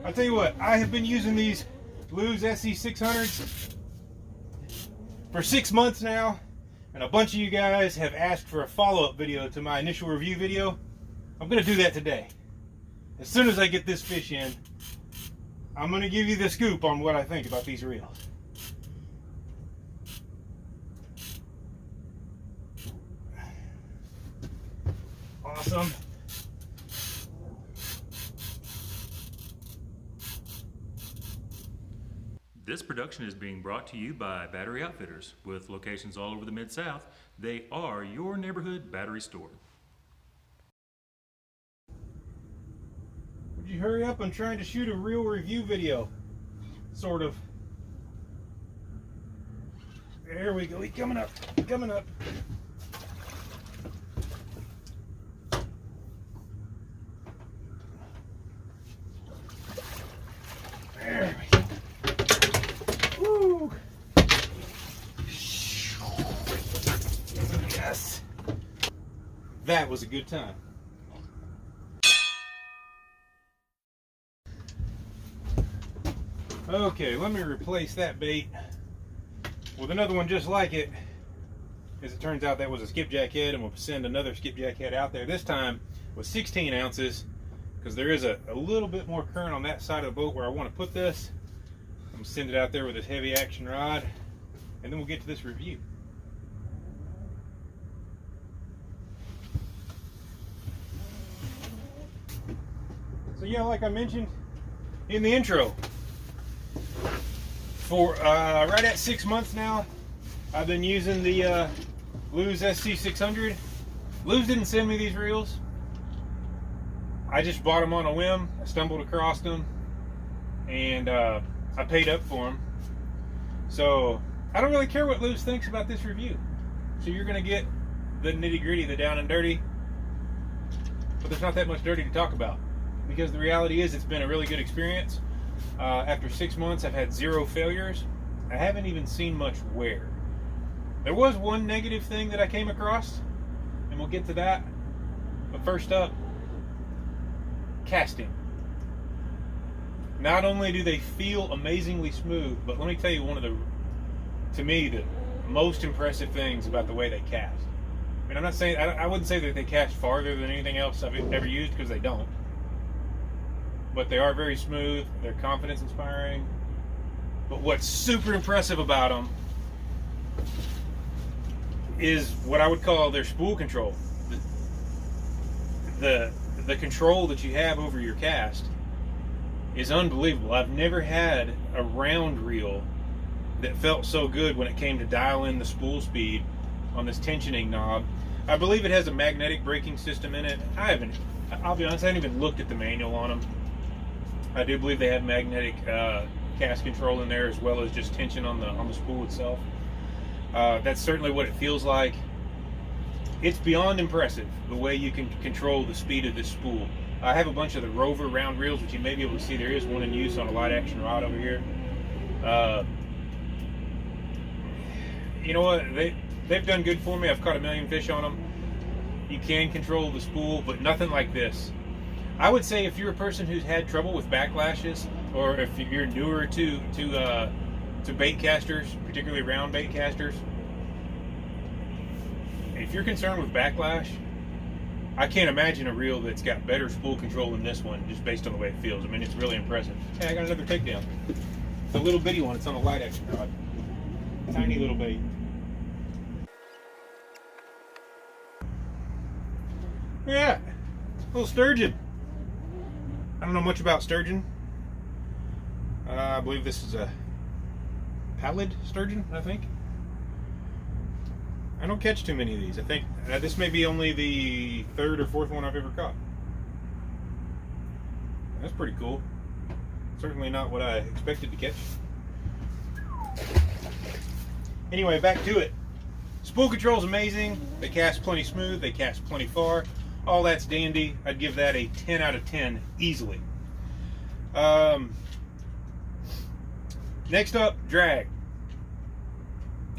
I'll tell you what, I have been using these LEWS SC600s for 6 months now, and a bunch of you guys have asked for a follow-up video to my initial review video. I'm going to do that today. As soon as I get this fish in, I'm going to give you the scoop on what I think about these reels. Awesome. This production is being brought to you by Battery Outfitters. With locations all over the Mid-South, they are your neighborhood battery store. Would you hurry up? I'm trying to shoot a real review video. Sort of. There we go. He's coming up. Coming up. There we go. Woo! Yes. That was a good time. Okay, let me replace that bait with another one just like it. As it turns out, that was a skipjack head, and we'll send another skipjack head out there. This time with 16 ounces, because there is a little bit more current on that side of the boat where I want to put this. I'm going to send it out there with this heavy action rod, and then we'll get to this review. So yeah, like I mentioned in the intro, for right at 6 months now, I've been using the LEWS SC600. LEWS didn't send me these reels. I just bought them on a whim. I stumbled across them, and I paid up for them. So I don't really care what LEWS thinks about this review. So you're going to get the nitty-gritty, the down and dirty, but there's not that much dirty to talk about, because the reality is it's been a really good experience. After 6 months, I've had 0 failures. I haven't even seen much wear. There was one negative thing that I came across, and we'll get to that. But first up, casting. Not only do they feel amazingly smooth, but let me tell you one of the, to me, the most impressive things about the way they cast. I mean, I'm not saying, I wouldn't say that they cast farther than anything else I've ever used, because they don't. But they are very smooth, they're confidence inspiring. But what's super impressive about them is what I would call their spool control. The control that you have over your cast is unbelievable. I've never had a round reel that felt so good when it came to dial in the spool speed on this tensioning knob. I believe it has a magnetic braking system in it. I'll be honest, I haven't even looked at the manual on them. I do believe they have magnetic cast control in there, as well as just tension on the spool itself. That's certainly what it feels like. It's beyond impressive the way you can control the speed of this spool. I have a bunch of the Rover round reels, which you may be able to see. There is one in use on a light action rod over here. You know what? They've done good for me. I've caught 1 million fish on them. You can control the spool, but nothing like this. I would say if you're a person who's had trouble with backlashes, or if you're newer to bait casters, particularly round bait casters, if you're concerned with backlash, I can't imagine a reel that's got better spool control than this one, just based on the way it feels. I mean, it's really impressive. Hey, I got another takedown. It's a little bitty one. It's on a light action rod. Tiny little bait. Yeah, little sturgeon. I don't know much about sturgeon. I believe this is a pallid sturgeon, I think. I don't catch too many of these. I think this may be only the 3rd or 4th one I've ever caught. That's pretty cool. Certainly not what I expected to catch. Anyway, back to it. Spool control is amazing. They cast plenty smooth. They cast plenty far. All that's dandy. I'd give that a 10 out of 10 easily. Next up, drag.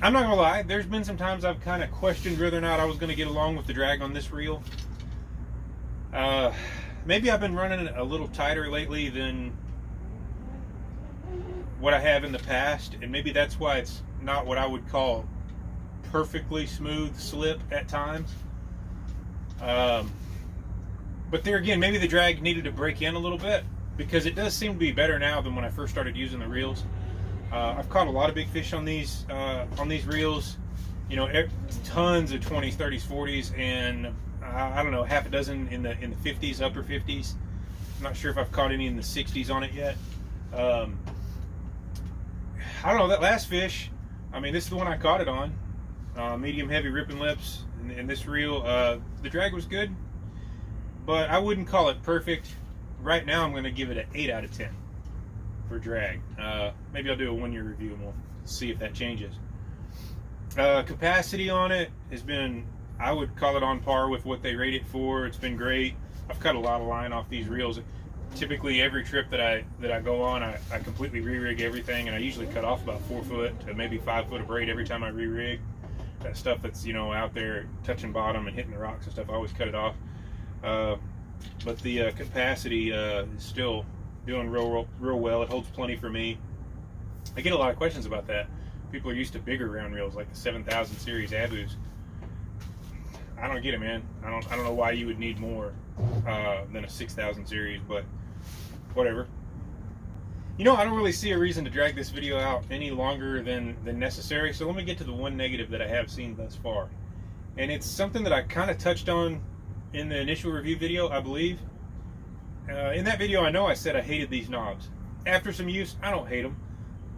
I'm not gonna lie, there's been some times I've kind of questioned whether or not I was gonna get along with the drag on this reel. Maybe I've been running a little tighter lately than what I have in the past, and maybe that's why it's not what I would call perfectly smooth slip at times. But there again, maybe the drag needed to break in a little bit, because it does seem to be better now than when I first started using the reels. I've caught a lot of big fish on these reels, you know, tons of 20s, 30s, 40s, and I don't know, half a dozen in the 50s, upper 50s. I'm not sure if I've caught any in the 60s on it yet. I don't know, that last fish, I mean, this is the one I caught it on, medium heavy ripping lips, and this reel, the drag was good, but I wouldn't call it perfect. Right now I'm going to give it an 8 out of 10 for drag. Maybe I'll do a 1-year review and we'll see if that changes. Capacity on it has been, I would call it on par with what they rate it for. It's been great. I've cut a lot of line off these reels. Typically every trip that I go on, I completely re-rig everything, and I usually cut off about 4 foot to maybe 5 foot of braid every time I re-rig. That stuff that's, you know, out there touching bottom and hitting the rocks and stuff, I always cut it off. But the capacity is still doing real well. It holds plenty for me. I get a lot of questions about that. People are used to bigger round reels like the 7000 series Abus. I don't get it, man. I don't know why you would need more than a 6000 series, but whatever. You know, I don't really see a reason to drag this video out any longer than necessary, so let me get to the one negative that I have seen thus far. And it's something that I kind of touched on in the initial review video, I believe. In that video, I know I said I hated these knobs. After some use, I don't hate them.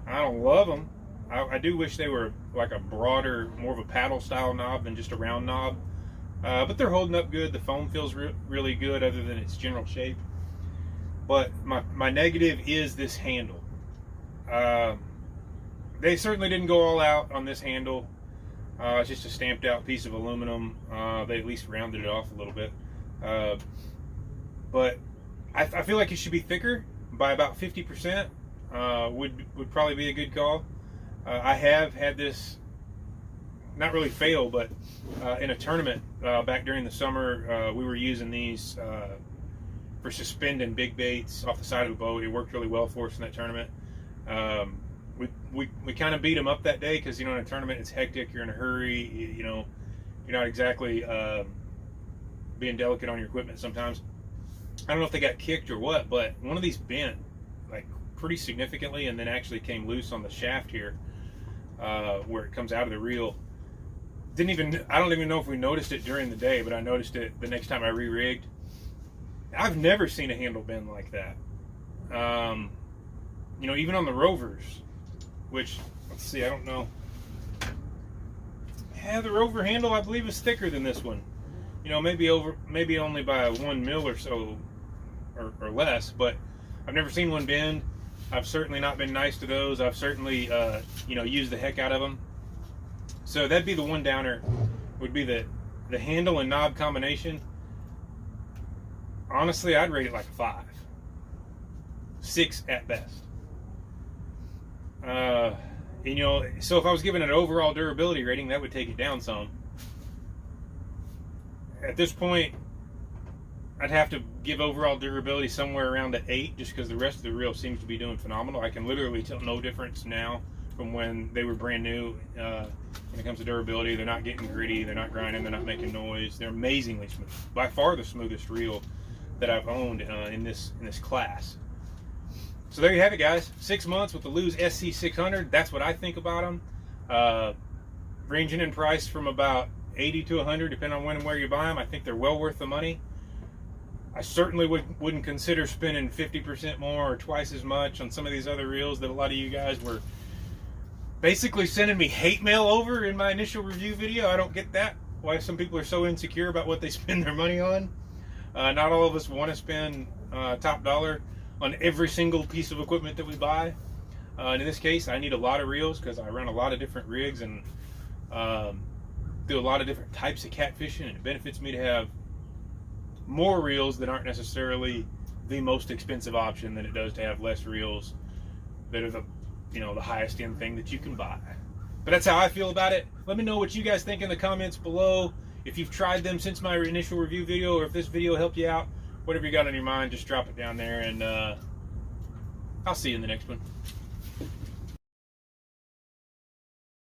I don't love them. I do wish they were like a broader, more of a paddle style knob than just a round knob. But they're holding up good. The foam feels really good other than its general shape. But my negative is this handle. They certainly didn't go all out on this handle. It's just a stamped out piece of aluminum. They at least rounded it off a little bit. But I feel like it should be thicker by about 50%. Would probably be a good call. I have had this, not really fail, but in a tournament back during the summer, we were using these for suspending big baits off the side of a boat. It worked really well for us in that tournament. We kind of beat them up that day because, you know, in a tournament it's hectic, you're in a hurry, you know, you're not exactly being delicate on your equipment sometimes. I don't know if they got kicked or what, but one of these bent like pretty significantly and then actually came loose on the shaft here where it comes out of the reel. I don't even know if we noticed it during the day, but I noticed it the next time I re-rigged. I've never seen a handle bend like that. You know, even on the Rovers, which, let's see, I don't know. Yeah, the Rover handle I believe is thicker than this one. You know, maybe only by 1 mil or so or less, but I've never seen one bend. I've certainly not been nice to those. I've certainly you know, used the heck out of them. So that'd be the one downer, would be the handle and knob combination. Honestly, I'd rate it like a 5. 6 at best. You know, so if I was giving it an overall durability rating, that would take it down some. At this point, I'd have to give overall durability somewhere around an 8, just because the rest of the reel seems to be doing phenomenal. I can literally tell no difference now from when they were brand new when it comes to durability. They're not getting gritty, they're not grinding, they're not making noise. They're amazingly smooth. By far the smoothest reel that I've owned in this class. So there you have it, guys. 6 months with the LEWS SC600. That's what I think about them. Ranging in price from about 80 to 100, depending on when and where you buy them. I think they're well worth the money. I certainly wouldn't consider spending 50% more or twice as much on some of these other reels that a lot of you guys were basically sending me hate mail over in my initial review video. I don't get that. Why some people are so insecure about what they spend their money on. Not all of us want to spend top dollar on every single piece of equipment that we buy. In this case, I need a lot of reels because I run a lot of different rigs and do a lot of different types of catfishing, and it benefits me to have more reels that aren't necessarily the most expensive option than it does to have less reels that are the, you know, the highest end thing that you can buy. But that's how I feel about it. Let me know what you guys think in the comments below. If you've tried them since my initial review video, or if this video helped you out, whatever you got on your mind, just drop it down there, and I'll see you in the next one.